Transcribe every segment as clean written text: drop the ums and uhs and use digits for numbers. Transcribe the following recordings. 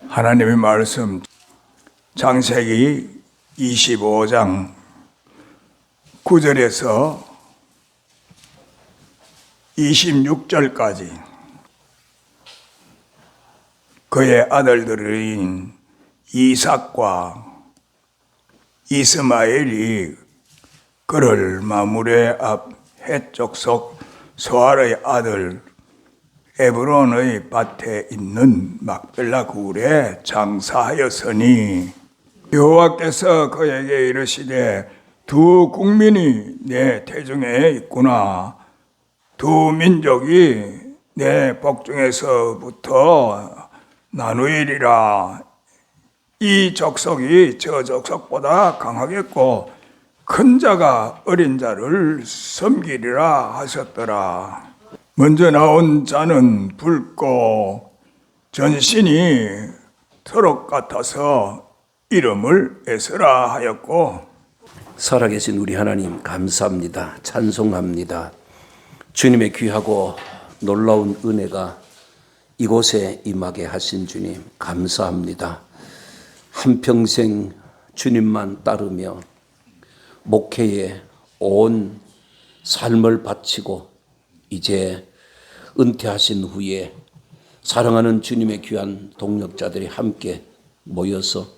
하나님의 말씀 창세기 25장 9절에서 26절까지 그의 아들들인 이삭과 이스마엘이 그를 마므레 앞 헷족속 소알의 아들 에브론의 밭에 있는 막벨라 굴에 장사하였으니 여호와께서 그에게 이르시되 두 국민이 내 태중에 있구나. 두 민족이 내 복중에서부터 나누이리라. 이 족속이 저 족속보다 강하겠고 큰 자가 어린 자를 섬기리라 하셨더라. 먼저 나온 자는 붉고 전신이 트럭 같아서 이름을 에스라 하였고. 살아계신 우리 하나님 감사합니다. 찬송합니다. 주님의 귀하고 놀라운 은혜가 이곳에 임하게 하신 주님 감사합니다. 한평생 주님만 따르며 목회에 온 삶을 바치고 이제 은퇴하신 후에 사랑하는 주님의 귀한 동역자들이 함께 모여서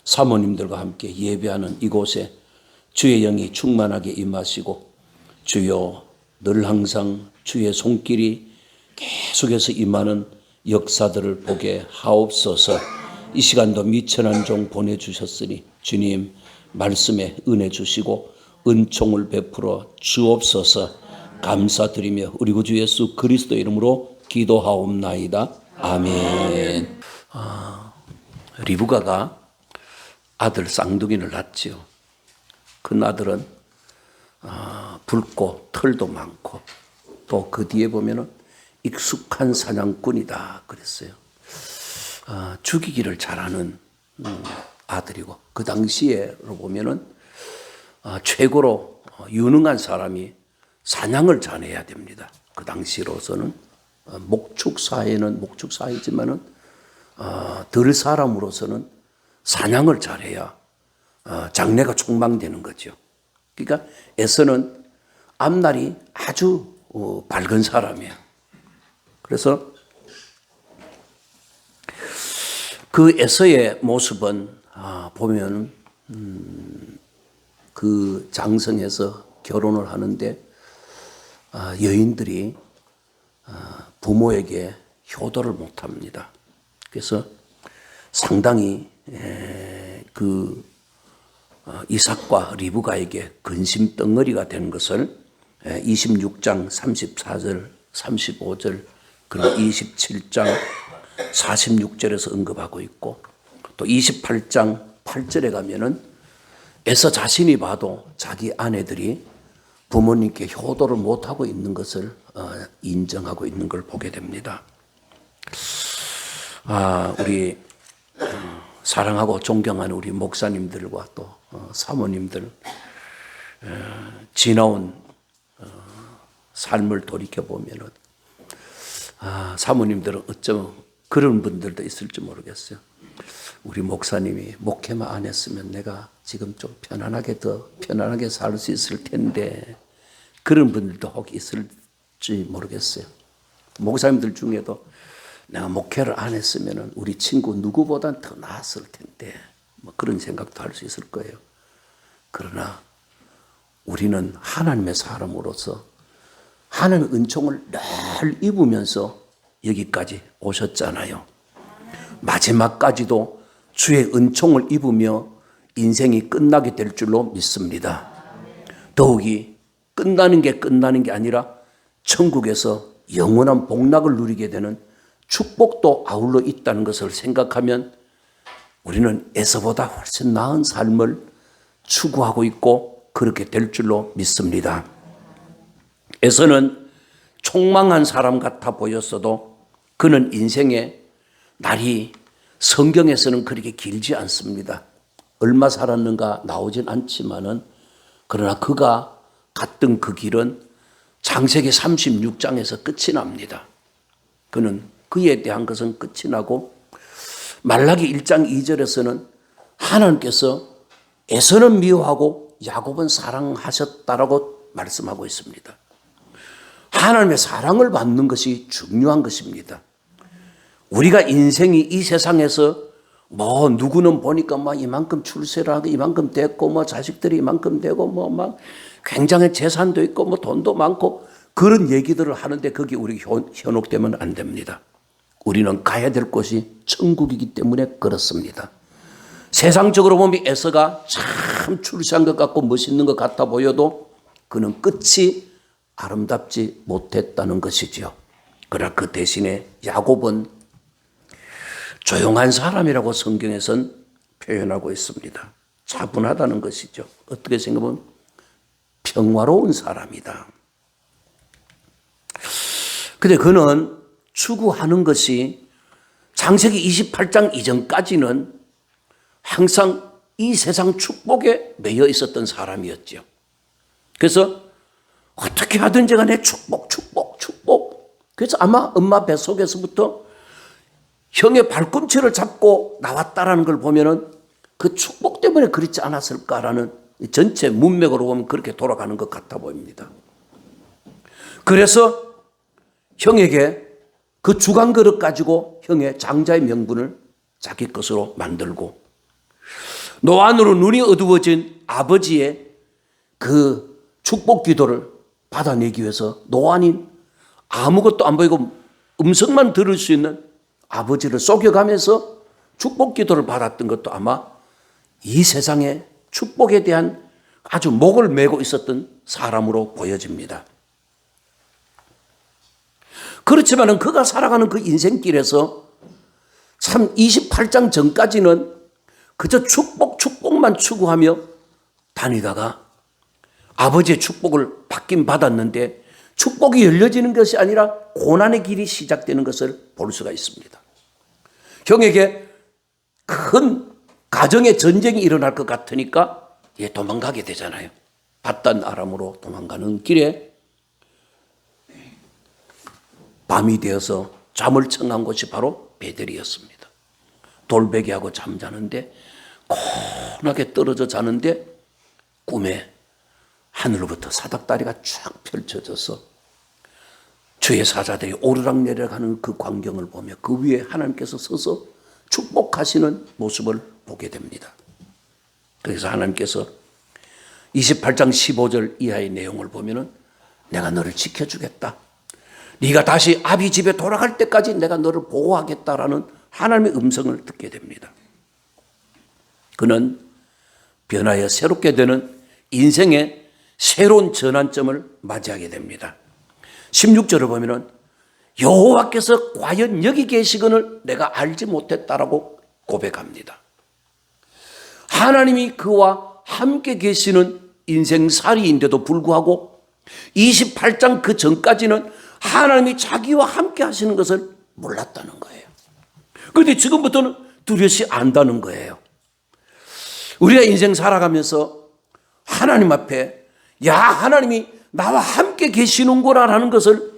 사모님들과 함께 예배하는 이곳에 주의 영이 충만하게 임하시고 주여 늘 항상 주의 손길이 계속해서 임하는 역사들을 보게 하옵소서. 이 시간도 미천한 종 보내주셨으니 주님 말씀에 은혜 주시고 은총을 베풀어 주옵소서. 감사드리며 우리 구주 예수 그리스도 이름으로 기도하옵나이다. 아멘. 리브가가 아들 쌍둥이를 낳지요. 그 아들은 붉고 털도 많고 또 그 뒤에 보면은 익숙한 사냥꾼이다 그랬어요. 죽이기를 잘하는 아들이고 그 당시에로 보면은 최고로 유능한 사람이 사냥을 잘해야 됩니다. 그 당시로서는 목축사회지만은 들 사람으로서는 사냥을 잘해야 장래가 촉망되는 거죠. 그러니까 에서는 앞날이 아주 밝은 사람이에요. 그래서 그 에서의 모습은 보면 그 장성에서 결혼을 하는데 여인들이 부모에게 효도를 못합니다. 그래서 상당히 그 이삭과 리브가에게 근심 덩어리가 된 것을 26장 34절, 35절 그리고 27장 46절에서 언급하고 있고 또 28장 8절에 가면은 에서 자신이 봐도 자기 아내들이 부모님께 효도를 못하고 있는 것을 인정하고 있는 걸 보게 됩니다. 우리 사랑하고 존경하는 우리 목사님들과 또 사모님들 지나온 삶을 돌이켜보면은 사모님들은 어쩌면 그런 분들도 있을지 모르겠어요. 우리 목사님이 목회만 안 했으면 내가 지금 좀 더 편안하게 살 수 있을 텐데 그런 분들도 혹 있을지 모르겠어요. 목사님들 중에도 내가 목회를 안 했으면 우리 친구 누구보단 더 나았을 텐데 뭐 그런 생각도 할 수 있을 거예요. 그러나 우리는 하나님의 사람으로서 하나님의 은총을 늘 입으면서 여기까지 오셨잖아요. 마지막까지도 주의 은총을 입으며 인생이 끝나게 될 줄로 믿습니다. 더욱이 끝나는 게 아니라 천국에서 영원한 복락을 누리게 되는 축복도 아울러 있다는 것을 생각하면 우리는 에서보다 훨씬 나은 삶을 추구하고 있고 그렇게 될 줄로 믿습니다. 에서는 촉망한 사람 같아 보였어도 그는 인생의 날이 성경에서는 그렇게 길지 않습니다. 얼마 살았는가 나오진 않지만은 그러나 그가 갔던 그 길은 창세기 36장에서 끝이 납니다. 그는 그에 대한 것은 끝이 나고 말라기 1장 2절에서는 하나님께서 에서는 미워하고 야곱은 사랑하셨다라고 말씀하고 있습니다. 하나님의 사랑을 받는 것이 중요한 것입니다. 우리가 인생이 이 세상에서 뭐 누구는 보니까 막 이만큼 출세를 하고 이만큼 됐고 뭐 자식들이 이만큼 되고 뭐 막 굉장히 재산도 있고 뭐 돈도 많고 그런 얘기들을 하는데 거기 우리 현혹되면 안 됩니다. 우리는 가야 될 곳이 천국이기 때문에 그렇습니다. 세상적으로 보면 에서가 참 출세한 것 같고 멋있는 것 같아 보여도 그는 끝이 아름답지 못했다는 것이지요. 그러나 그 대신에 야곱은 조용한 사람이라고 성경에선 표현하고 있습니다. 차분하다는 것이죠. 어떻게 생각하면 평화로운 사람이다. 근데 그는 추구하는 것이 창세기 28장 이전까지는 항상 이 세상 축복에 매여 있었던 사람이었죠. 그래서 어떻게 하든지 간에 축복. 그래서 아마 엄마 뱃속에서부터 형의 발꿈치를 잡고 나왔다라는 걸 보면은 그 축복 때문에 그렇지 않았을까라는 전체 문맥으로 보면 그렇게 돌아가는 것 같아 보입니다. 그래서 형에게 그 주간 그릇 가지고 형의 장자의 명분을 자기 것으로 만들고 노안으로 눈이 어두워진 아버지의 그 축복 기도를 받아내기 위해서 노안인 아무것도 안 보이고 음성만 들을 수 있는 아버지를 속여가면서 축복 기도를 받았던 것도 아마 이 세상의 축복에 대한 아주 목을 메고 있었던 사람으로 보여집니다. 그렇지만 그가 살아가는 그 인생길에서 참 28장 전까지는 그저 축복만 추구하며 다니다가 아버지의 축복을 받긴 받았는데 축복이 열려지는 것이 아니라 고난의 길이 시작되는 것을 볼 수가 있습니다. 형에게 큰 가정의 전쟁이 일어날 것 같으니까 도망가게 되잖아요. 바단 아람으로 도망가는 길에 밤이 되어서 잠을 청한 곳이 바로 베델이었습니다. 돌베개하고 잠자는데 고나게 떨어져 자는데 꿈에 하늘로부터 사닥다리가 쫙 펼쳐져서 주의 사자들이 오르락내리락하는 그 광경을 보며 그 위에 하나님께서 서서 축복하시는 모습을 보게 됩니다. 그래서 하나님께서 28장 15절 이하의 내용을 보면은 내가 너를 지켜주겠다. 네가 다시 아비 집에 돌아갈 때까지 내가 너를 보호하겠다라는 하나님의 음성을 듣게 됩니다. 그는 변하여 새롭게 되는 인생의 새로운 전환점을 맞이하게 됩니다. 16절을 보면은 여호와께서 과연 여기 계시거늘 내가 알지 못했다라고 고백합니다. 하나님이 그와 함께 계시는 인생살이인데도 불구하고 28장 그 전까지는 하나님이 자기와 함께 하시는 것을 몰랐다는 거예요. 그런데 지금부터는 뚜렷이 안다는 거예요. 우리가 인생 살아가면서 하나님 앞에 하나님이 나와 함께 계시는구나라는 것을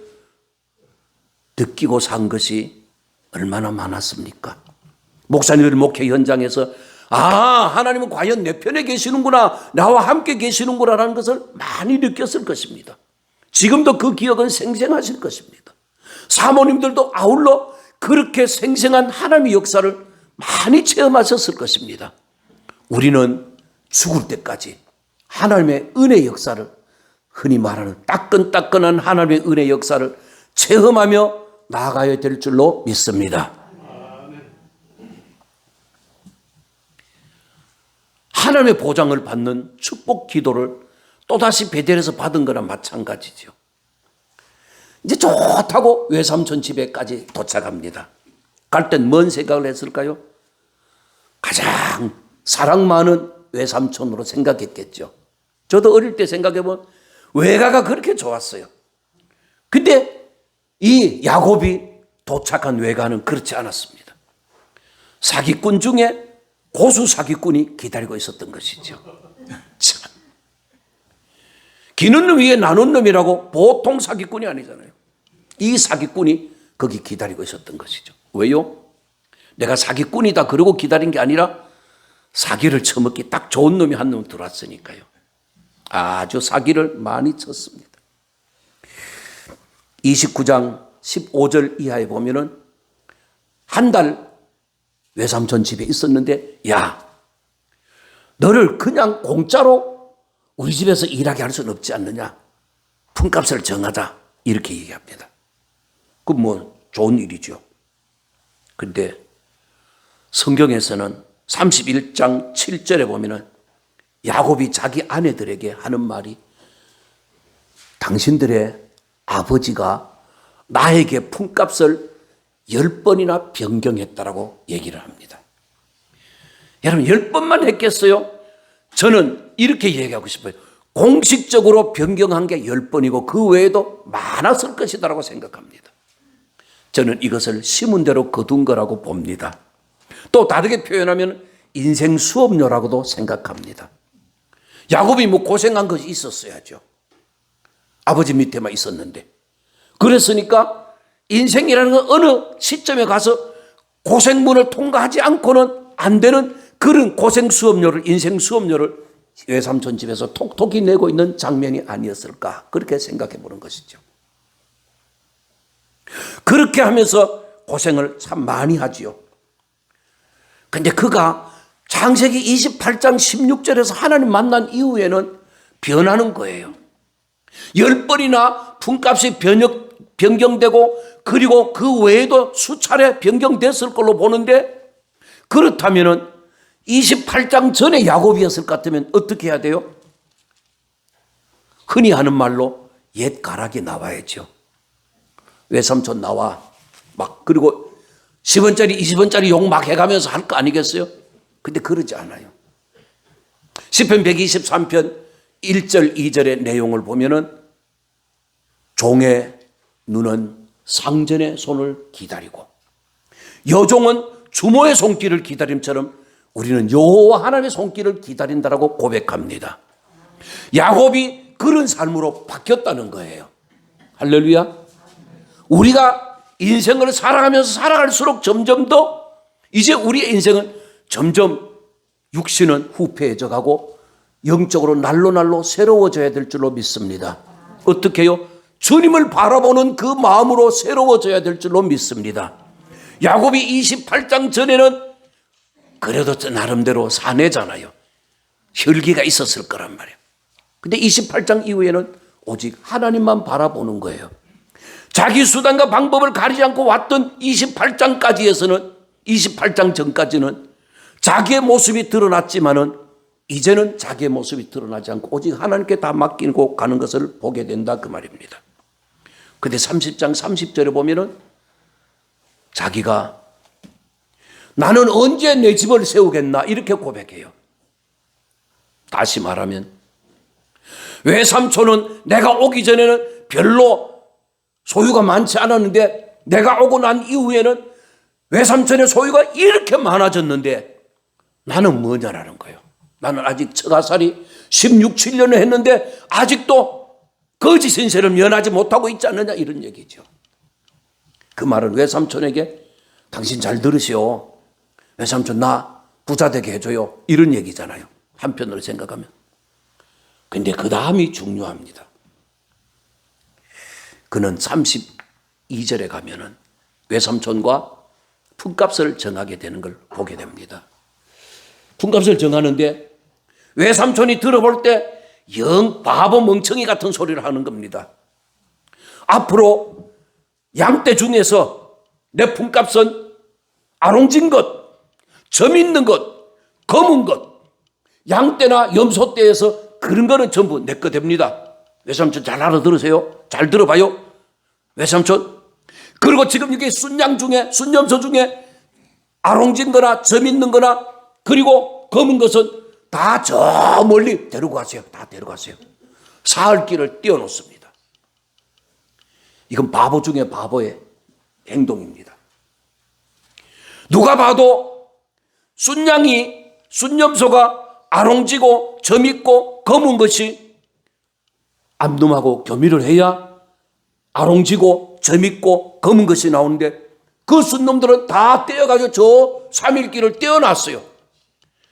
느끼고 산 것이 얼마나 많았습니까? 목사님들 목회 현장에서 하나님은 과연 내 편에 계시는구나, 나와 함께 계시는구나라는 것을 많이 느꼈을 것입니다. 지금도 그 기억은 생생하실 것입니다. 사모님들도 아울러 그렇게 생생한 하나님의 역사를 많이 체험하셨을 것입니다. 우리는 죽을 때까지 하나님의 은혜 역사를, 흔히 말하는 따끈따끈한 하나님의 은혜 역사를 체험하며 나아가야 될 줄로 믿습니다. 하나님의 보장을 받는 축복 기도를 또다시 베델에서 받은 거나 마찬가지죠. 이제 좋다고 외삼촌 집에까지 도착합니다. 갈 땐 뭔 생각을 했을까요? 가장 사랑 많은 외삼촌으로 생각했겠죠. 저도 어릴 때 생각해보면 외가가 그렇게 좋았어요. 근데 이 야곱이 도착한 외가는 그렇지 않았습니다. 사기꾼 중에 고수 사기꾼이 기다리고 있었던 것이죠. 참. 기는 놈 위에 나눈 놈이라고 보통 사기꾼이 아니잖아요. 이 사기꾼이 거기 기다리고 있었던 것이죠. 왜요? 내가 사기꾼이다 그러고 기다린 게 아니라 사기를 쳐먹기 딱 좋은 놈이 한 놈 들어왔으니까요. 아주 사기를 많이 쳤습니다. 29장 15절 이하에 보면은 한 달 외삼촌 집에 있었는데, 야, 너를 그냥 공짜로 우리 집에서 일하게 할 수는 없지 않느냐? 품값을 정하자. 이렇게 얘기합니다. 그럼 뭐 좋은 일이죠. 근데 성경에서는 31장 7절에 보면은 야곱이 자기 아내들에게 하는 말이, 당신들의 아버지가 나에게 품값을 10번이나 변경했다라고 얘기를 합니다. 여러분, 10번만 했겠어요? 저는 이렇게 얘기하고 싶어요. 공식적으로 변경한 게 10번이고 그 외에도 많았을 것이다라고 생각합니다. 저는 이것을 심은 대로 거둔 거라고 봅니다. 또 다르게 표현하면 인생 수업료라고도 생각합니다. 야곱이 뭐 고생한 것이 있었어야죠. 아버지 밑에만 있었는데. 그랬으니까 인생이라는 건 어느 시점에 가서 고생문을 통과하지 않고는 안 되는 그런 고생 수업료를, 인생 수업료를 외삼촌 집에서 톡톡히 내고 있는 장면이 아니었을까, 그렇게 생각해 보는 것이죠. 그렇게 하면서 고생을 참 많이 하지요. 근데 그가 창세기 28장 16절에서 하나님 만난 이후에는 변하는 거예요. 10번이나 품값이 변경되고 그리고 그 외에도 수차례 변경됐을 걸로 보는데, 그렇다면 28장 전에 야곱이었을 것 같으면 어떻게 해야 돼요? 흔히 하는 말로 옛 가락이 나와야죠. 외삼촌 나와 막, 그리고 10원짜리 20원짜리 욕 막 해가면서 할 거 아니겠어요? 근데 그러지 않아요. 시편 123편 1절 2절의 내용을 보면은 종의 눈은 상전의 손을 기다리고 여종은 주모의 손길을 기다림처럼 우리는 여호와 하나님의 손길을 기다린다라고 고백합니다. 야곱이 그런 삶으로 바뀌었다는 거예요. 할렐루야. 우리가 인생을 살아가면서 살아갈수록 점점 더 이제 우리의 인생은 점점 육신은 후패해져 가고 영적으로 날로 새로워져야 될 줄로 믿습니다. 어떻게 해요? 주님을 바라보는 그 마음으로 새로워져야 될 줄로 믿습니다. 야곱이 28장 전에는 그래도 나름대로 사내잖아요. 혈기가 있었을 거란 말이에요. 근데 28장 이후에는 오직 하나님만 바라보는 거예요. 자기 수단과 방법을 가리지 않고 왔던 28장까지에서는, 28장 전까지는 자기의 모습이 드러났지만은 이제는 자기의 모습이 드러나지 않고 오직 하나님께 다 맡기고 가는 것을 보게 된다, 그 말입니다. 근데 30장 30절에 보면은 자기가 나는 언제 내 집을 세우겠나 이렇게 고백해요. 다시 말하면 외삼촌은 내가 오기 전에는 별로 소유가 많지 않았는데 내가 오고 난 이후에는 외삼촌의 소유가 이렇게 많아졌는데 나는 뭐냐라는 거예요. 나는 아직 처가살이 16, 7년을 했는데 아직도 거짓 신세를 면하지 못하고 있지 않느냐, 이런 얘기죠. 그 말은 외삼촌에게 당신 잘 들으시오. 외삼촌 나 부자 되게 해줘요. 이런 얘기잖아요. 한편으로 생각하면. 근데 그 다음이 중요합니다. 그는 32절에 가면은 외삼촌과 품값을 정하게 되는 걸 보게 됩니다. 품값을 정하는데 외삼촌이 들어볼 때 영 바보 멍청이 같은 소리를 하는 겁니다. 앞으로 양떼 중에서 내 품값은 아롱진 것, 점 있는 것, 검은 것, 양떼나 염소떼에서 그런 거는 전부 내 거 됩니다. 외삼촌 잘 알아들으세요. 잘 들어봐요. 외삼촌. 그리고 지금 이게 순양 중에, 순염소 중에 아롱진 거나 점 있는 거나 그리고 검은 것은 다 저 멀리 데리고 가세요. 다 데려가세요. 사흘 길을 띄워놓습니다. 이건 바보 중에 바보의 행동입니다. 누가 봐도 순양이, 순염소가 아롱지고 점 있고 검은 것이 암놈하고 교미를 해야 아롱지고 점 있고 검은 것이 나오는데 그 순놈들은 다 떼어가지고 저 3일길을 떼어놨어요.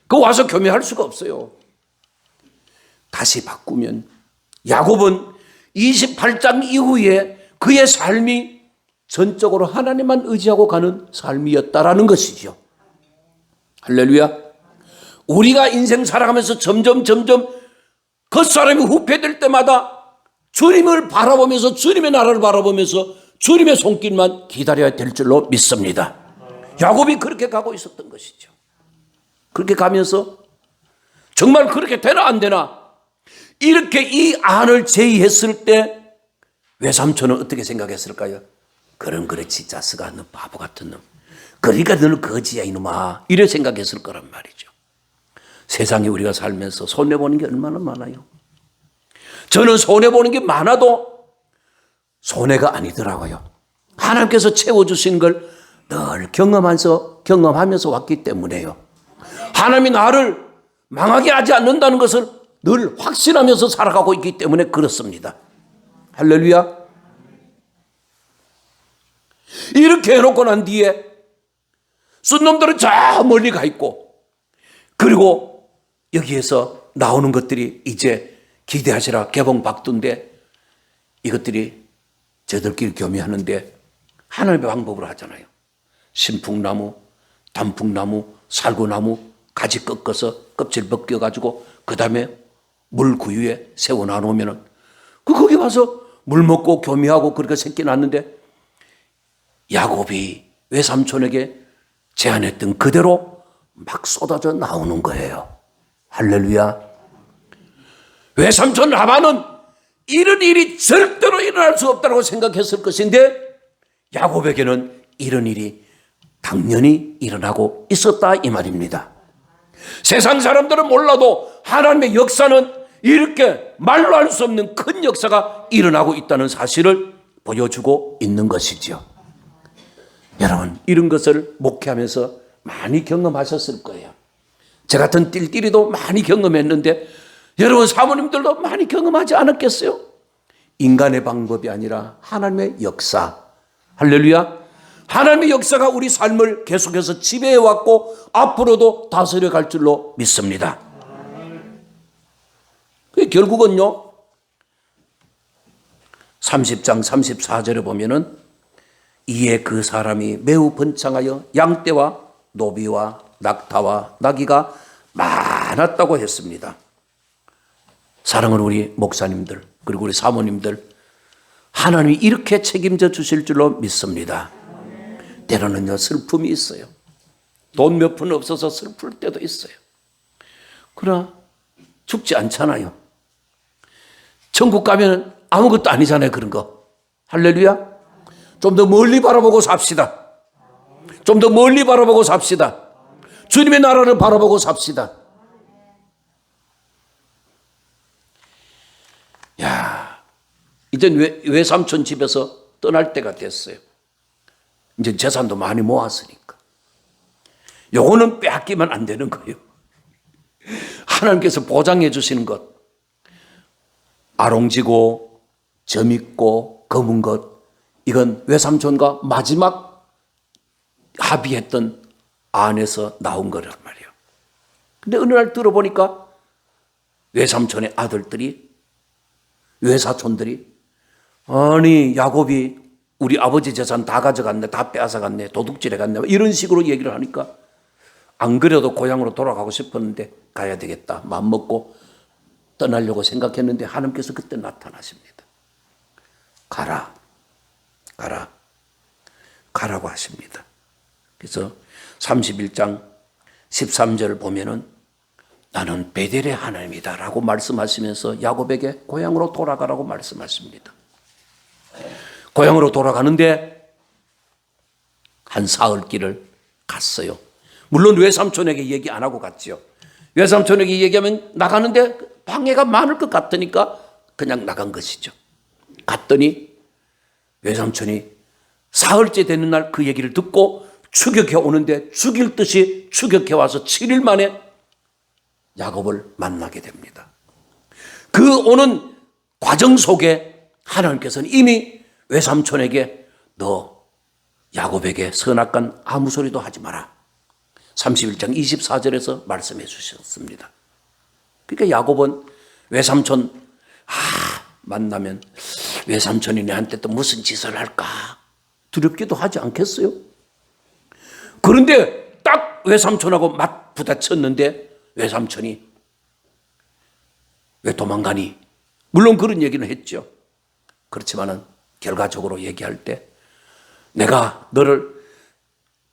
그 와서 교미할 수가 없어요. 다시 바꾸면 야곱은 28장 이후에 그의 삶이 전적으로 하나님만 의지하고 가는 삶이었다라는 것이죠. 할렐루야. 우리가 인생 살아가면서 점점 겉사람이 후퇴될 때마다 주님을 바라보면서 주님의 나라를 바라보면서 주님의 손길만 기다려야 될 줄로 믿습니다. 야곱이 그렇게 가고 있었던 것이죠. 그렇게 가면서 정말 그렇게 되나 안 되나 이렇게 이 안을 제의했을 때 외삼촌은 어떻게 생각했을까요? 그래 진짜스가 너 바보 같은 놈. 그러니까 너는 거지야 이놈아. 이래 생각했을 거란 말이죠. 세상에 우리가 살면서 손해보는 게 얼마나 많아요. 저는 손해보는 게 많아도 손해가 아니더라고요. 하나님께서 채워주신 걸 늘 경험하면서 왔기 때문에요. 하나님이 나를 망하게 하지 않는다는 것을 늘 확신하면서 살아가고 있기 때문에 그렇습니다. 할렐루야. 이렇게 해놓고 난 뒤에 순놈들은 저 멀리 가 있고 그리고 여기에서 나오는 것들이 이제 기대하시라 개봉박두인데 이것들이 저들끼리 교미하는데 하나님의 방법으로 하잖아요. 신풍나무, 단풍나무, 살구나무 가지 꺾어서 껍질 벗겨가지고 그 다음에 물 구유에 세워놔놓으면 거기 와서 물 먹고 교미하고 그렇게 새끼 낳는데 야곱이 외삼촌에게 제안했던 그대로 막 쏟아져 나오는 거예요. 할렐루야. 외삼촌 라반은 이런 일이 절대로 일어날 수 없다고 생각했을 것인데 야곱에게는 이런 일이 당연히 일어나고 있었다 이 말입니다. 세상 사람들은 몰라도 하나님의 역사는 이렇게 말로 할 수 없는 큰 역사가 일어나고 있다는 사실을 보여주고 있는 것이죠. 여러분 이런 것을 목회하면서 많이 경험하셨을 거예요. 저 같은 띨띨이도 많이 경험했는데 여러분 사모님들도 많이 경험하지 않았겠어요? 인간의 방법이 아니라 하나님의 역사. 할렐루야. 하나님의 역사가 우리 삶을 계속해서 지배해왔고 앞으로도 다스려 갈 줄로 믿습니다. 결국은요 30장 34절에 보면은 이에 그 사람이 매우 번창하여 양떼와 노비와 낙타와 나귀가 많았다고 했습니다. 사랑하는 우리 목사님들 그리고 우리 사모님들 하나님이 이렇게 책임져 주실 줄로 믿습니다. 때로는요 슬픔이 있어요. 돈 몇 푼 없어서 슬플 때도 있어요. 그러나 죽지 않잖아요. 천국 가면 아무것도 아니잖아요. 그런 거. 할렐루야. 좀 더 멀리 바라보고 삽시다. 좀 더 멀리 바라보고 삽시다. 주님의 나라를 바라보고 삽시다. 야, 이제 외삼촌 집에서 떠날 때가 됐어요. 이제 재산도 많이 모았으니까. 요거는 빼앗기면 안 되는 거예요. 하나님께서 보장해 주시는 것. 아롱지고 점있고 검은 것. 이건 외삼촌과 마지막 합의했던 안에서 나온 거란 말이에요. 근데 어느 날 들어보니까 외삼촌의 아들들이 외사촌들이 아니 야곱이 우리 아버지 재산 다 가져갔네, 다 빼앗아갔네, 도둑질해 갔네 이런 식으로 얘기를 하니까 안 그래도 고향으로 돌아가고 싶었는데 가야 되겠다 마음먹고 떠나려고 생각했는데 하나님께서 그때 나타나십니다. 가라고 하십니다. 그래서 31장 13절 보면은 나는 베델의 하나님이다 라고 말씀하시면서 야곱에게 고향으로 돌아가라고 말씀하십니다. 고향으로 돌아가는데 한 사흘길을 갔어요. 물론 외삼촌에게 얘기 안 하고 갔죠. 외삼촌에게 얘기하면 나가는데 방해가 많을 것 같으니까 그냥 나간 것이죠. 갔더니 외삼촌이 사흘째 되는 날 그 얘기를 듣고 추격해 오는데 죽일 듯이 추격해 와서 7일 만에 야곱을 만나게 됩니다. 그 오는 과정 속에 하나님께서는 이미 외삼촌에게 너 야곱에게 선악간 아무 소리도 하지 마라. 31장 24절에서 말씀해 주셨습니다. 그러니까 야곱은 외삼촌 만나면 외삼촌이 내한테 또 무슨 짓을 할까 두렵기도 하지 않겠어요? 그런데 딱 외삼촌하고 맞 부딪혔는데 외삼촌이 왜 도망가니? 물론 그런 얘기는 했죠. 그렇지만은 결과적으로 얘기할 때 내가 너를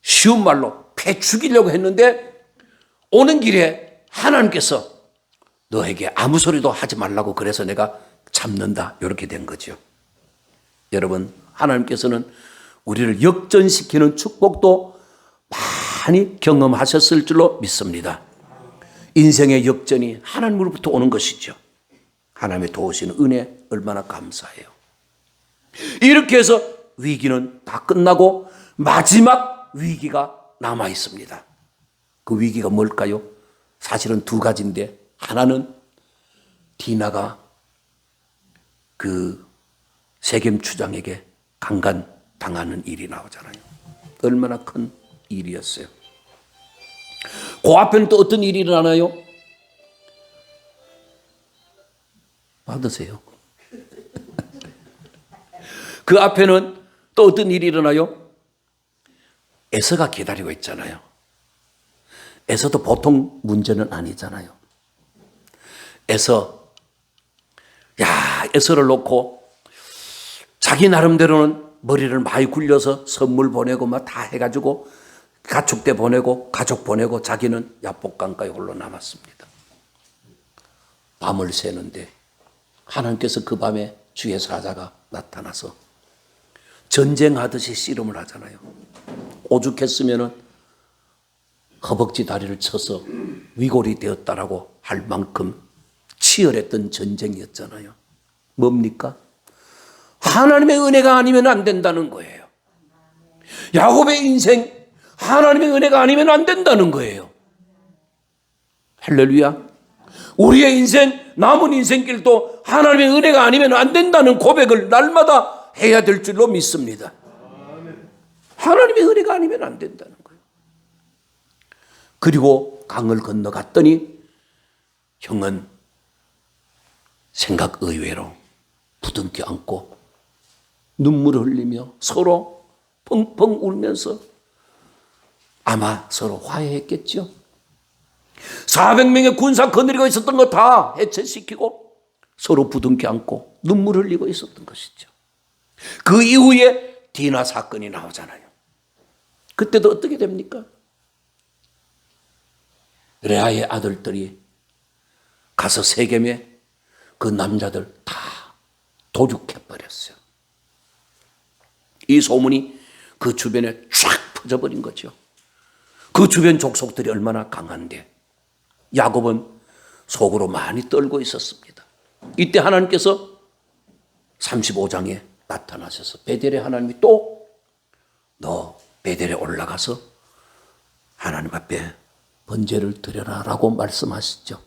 쉬운 말로 패 죽이려고 했는데 오는 길에 하나님께서 너에게 아무 소리도 하지 말라고 그래서 내가 참는다. 이렇게 된 거죠. 여러분, 하나님께서는 우리를 역전시키는 축복도 많이 경험하셨을 줄로 믿습니다. 인생의 역전이 하나님으로부터 오는 것이죠. 하나님의 도우시는 은혜 얼마나 감사해요. 이렇게 해서 위기는 다 끝나고 마지막 위기가 남아 있습니다. 그 위기가 뭘까요? 사실은 두 가지인데 하나는 디나가 그 세겜 추장에게 강간당하는 일이 나오잖아요. 얼마나 큰 일이었어요. 그 앞에는 또 어떤 일이 일어나나요? 받으세요. 그 앞에는 또 어떤 일이 일어나요? 에서가 기다리고 있잖아요. 에서도 보통 문제는 아니잖아요. 에서를 놓고 자기 나름대로는 머리를 많이 굴려서 선물 보내고 막 다 해가지고 가축대 보내고 가족 보내고 자기는 야복강가에 홀로 남았습니다. 밤을 새는데 하나님께서 그 밤에 주의 사자가 나타나서 전쟁하듯이 씨름을 하잖아요. 오죽했으면은 허벅지 다리를 쳐서 위골이 되었다라고 할 만큼 치열했던 전쟁이었잖아요. 뭡니까? 하나님의 은혜가 아니면 안 된다는 거예요. 야곱의 인생 하나님의 은혜가 아니면 안 된다는 거예요. 할렐루야. 우리의 인생, 남은 인생길도 하나님의 은혜가 아니면 안 된다는 고백을 날마다 해야 될 줄로 믿습니다. 하나님의 은혜가 아니면 안 된다는 거예요. 그리고 강을 건너갔더니 형은 생각 의외로 부둥켜 안고 눈물을 흘리며 서로 펑펑 울면서 아마 서로 화해했겠죠. 400명의 군사 거느리고 있었던 거 다 해체시키고 서로 부둥켜 안고 눈물 흘리고 있었던 것이죠. 그 이후에 디나 사건이 나오잖아요. 그때도 어떻게 됩니까? 레아의 아들들이 가서 세겜에 그 남자들 다 도륙해버렸어요. 이 소문이 그 주변에 쫙 퍼져버린 거죠. 그 주변 족속들이 얼마나 강한데 야곱은 속으로 많이 떨고 있었습니다. 이때 하나님께서 35장에 나타나셔서 베델의 하나님이 또 너 베델에 올라가서 하나님 앞에 번제를 드려라 라고 말씀하시죠.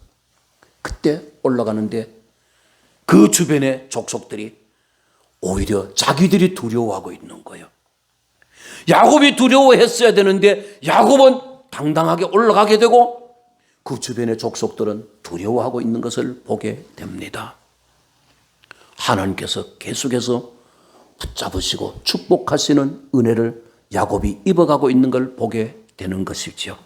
그때 올라가는데 그 주변의 족속들이 오히려 자기들이 두려워하고 있는 거예요. 야곱이 두려워했어야 되는데 야곱은 당당하게 올라가게 되고 그 주변의 족속들은 두려워하고 있는 것을 보게 됩니다. 하나님께서 계속해서 붙잡으시고 축복하시는 은혜를 야곱이 입어가고 있는 걸 보게 되는 것이죠.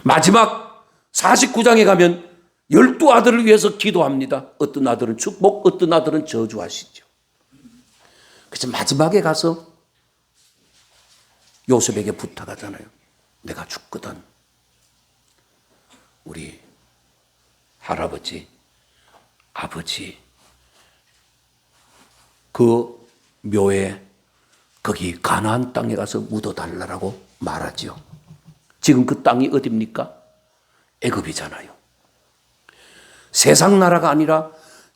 마지막 49장에 가면 12아들을 위해서 기도합니다. 어떤 아들은 축복, 어떤 아들은 저주하시죠. 그래서 마지막에 가서 요셉에게 부탁하잖아요. 내가 죽거든 우리 할아버지, 아버지 그 묘에 거기 가나안 땅에 가서 묻어달라고 말하죠. 지금 그 땅이 어디입니까? 애굽이잖아요. 세상 나라가 아니라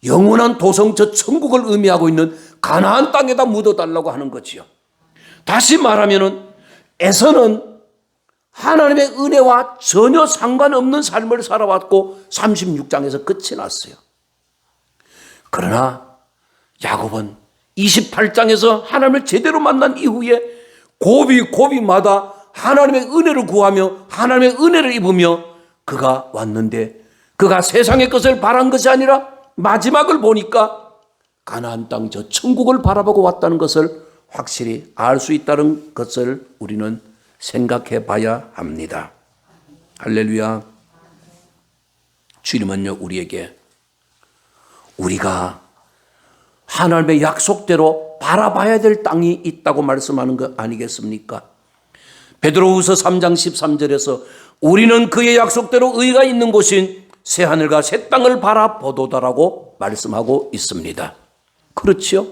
영원한 도성 저 천국을 의미하고 있는 가나안 땅에다 묻어달라고 하는 거지요. 다시 말하면은 에서는 하나님의 은혜와 전혀 상관없는 삶을 살아왔고 36장에서 끝이 났어요. 그러나 야곱은 28장에서 하나님을 제대로 만난 이후에 고비마다 하나님의 은혜를 구하며 하나님의 은혜를 입으며 그가 왔는데, 그가 세상의 것을 바란 것이 아니라 마지막을 보니까 가나안 땅 저 천국을 바라보고 왔다는 것을 확실히 알 수 있다는 것을 우리는 생각해 봐야 합니다. 할렐루야. 주님은요, 우리가 하나님의 약속대로 바라봐야 될 땅이 있다고 말씀하는 것 아니겠습니까? 베드로후서 3장 13절에서 우리는 그의 약속대로 의가 있는 곳인 새하늘과 새 땅을 바라보도다라고 말씀하고 있습니다. 그렇지요?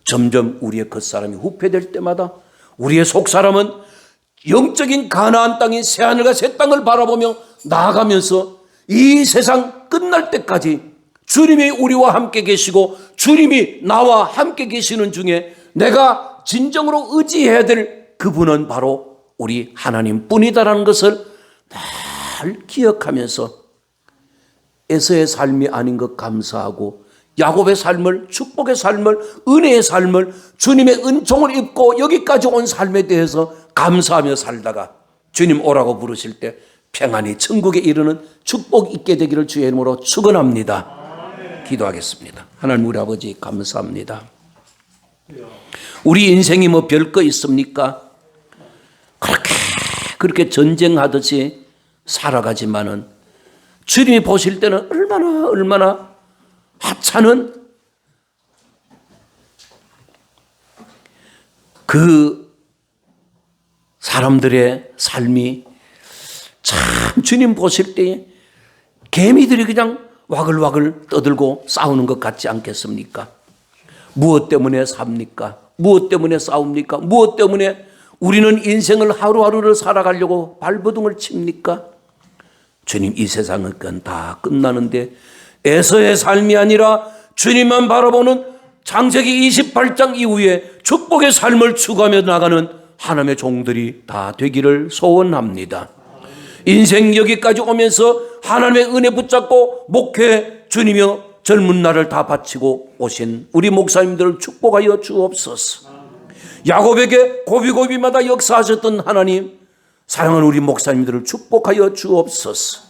점점 우리의 겉사람이 후퇴될 때마다 우리의 속사람은 영적인 가나안 땅인 새하늘과 새 땅을 바라보며 나아가면서 이 세상 끝날 때까지 주님이 우리와 함께 계시고 주님이 나와 함께 계시는 중에 내가 진정으로 의지해야 될 그분은 바로 우리 하나님 뿐이다라는 것을 늘 기억하면서 에서의 삶이 아닌 것 감사하고 야곱의 삶을, 축복의 삶을, 은혜의 삶을, 주님의 은총을 입고 여기까지 온 삶에 대해서 감사하며 살다가 주님 오라고 부르실 때 평안히 천국에 이르는 축복 있게 되기를 주의 이름으로 축원합니다. 기도하겠습니다. 하나님 우리 아버지 감사합니다. 우리 인생이 뭐 별거 있습니까? 그렇게 전쟁하듯이 살아가지만은 주님이 보실 때는 얼마나 하찮은 그 사람들의 삶이 참 주님 보실 때에 개미들이 그냥 와글와글 떠들고 싸우는 것 같지 않겠습니까? 무엇 때문에 삽니까? 무엇 때문에 싸웁니까? 무엇 때문에 우리는 인생을 하루하루를 살아가려고 발버둥을 칩니까? 주님, 이 세상은 다 끝나는데 에서의 삶이 아니라 주님만 바라보는 창세기 28장 이후에 축복의 삶을 추구하며 나가는 하나님의 종들이 다 되기를 소원합니다. 인생 여기까지 오면서 하나님의 은혜 붙잡고 목회 주님이여 젊은 날을 다 바치고 오신 우리 목사님들을 축복하여 주옵소서. 야곱에게 고비고비마다 역사하셨던 하나님, 사랑하는 우리 목사님들을 축복하여 주옵소서.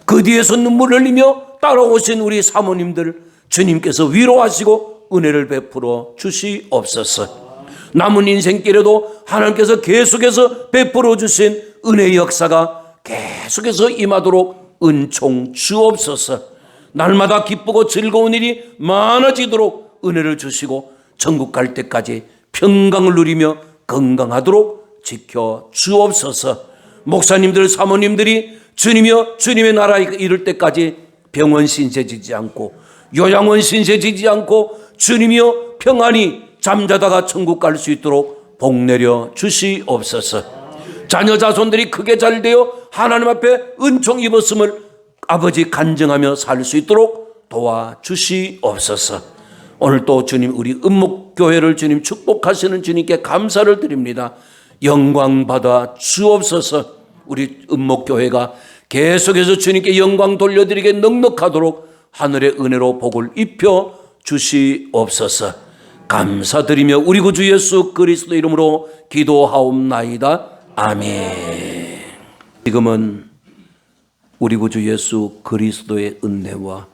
그 뒤에서 눈물 흘리며 따라오신 우리 사모님들 주님께서 위로하시고 은혜를 베풀어 주시옵소서. 남은 인생길에도 하나님께서 계속해서 베풀어 주신 은혜의 역사가 계속해서 임하도록 은총 주옵소서. 날마다 기쁘고 즐거운 일이 많아지도록 은혜를 주시고 천국 갈 때까지 평강을 누리며 건강하도록 지켜 주옵소서. 목사님들 사모님들이 주님이여 주님의 나라에 이를 때까지 병원 신세지지 않고 요양원 신세지지 않고 주님이여 평안히 잠자다가 천국 갈 수 있도록 복 내려 주시옵소서. 자녀 자손들이 크게 잘되어 하나님 앞에 은총 입었음을 아버지 간증하며 살 수 있도록 도와주시옵소서. 오늘 또 주님 우리 은목교회를 주님 축복하시는 주님께 감사를 드립니다. 영광 받아 주옵소서. 우리 은목교회가 계속해서 주님께 영광 돌려드리게 넉넉하도록 하늘의 은혜로 복을 입혀 주시옵소서. 감사드리며 우리 구주 예수 그리스도 이름으로 기도하옵나이다. 아멘. 지금은 우리 구주 예수 그리스도의 은혜와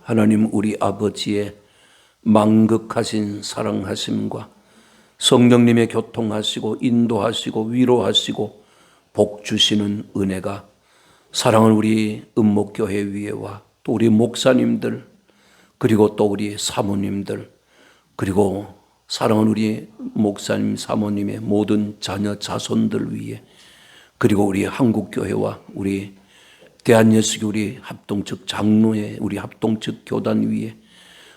하나님 우리 아버지의 만극하신 사랑하심과 성령님의 교통하시고 인도하시고 위로하시고 복 주시는 은혜가 사랑하는 우리 은목교회 위에와 또 우리 목사님들 그리고 또 우리 사모님들 그리고 사랑하는 우리 목사님 사모님의 모든 자녀 자손들 위에 그리고 우리 한국교회와 우리 대한예수교 우리 합동측 장로회 우리 합동측 교단 위에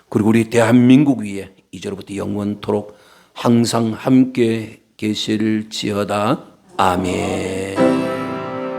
그리고 우리 대한민국 위에 이제로부터 영원토록 항상 함께 계실지어다. 아멘.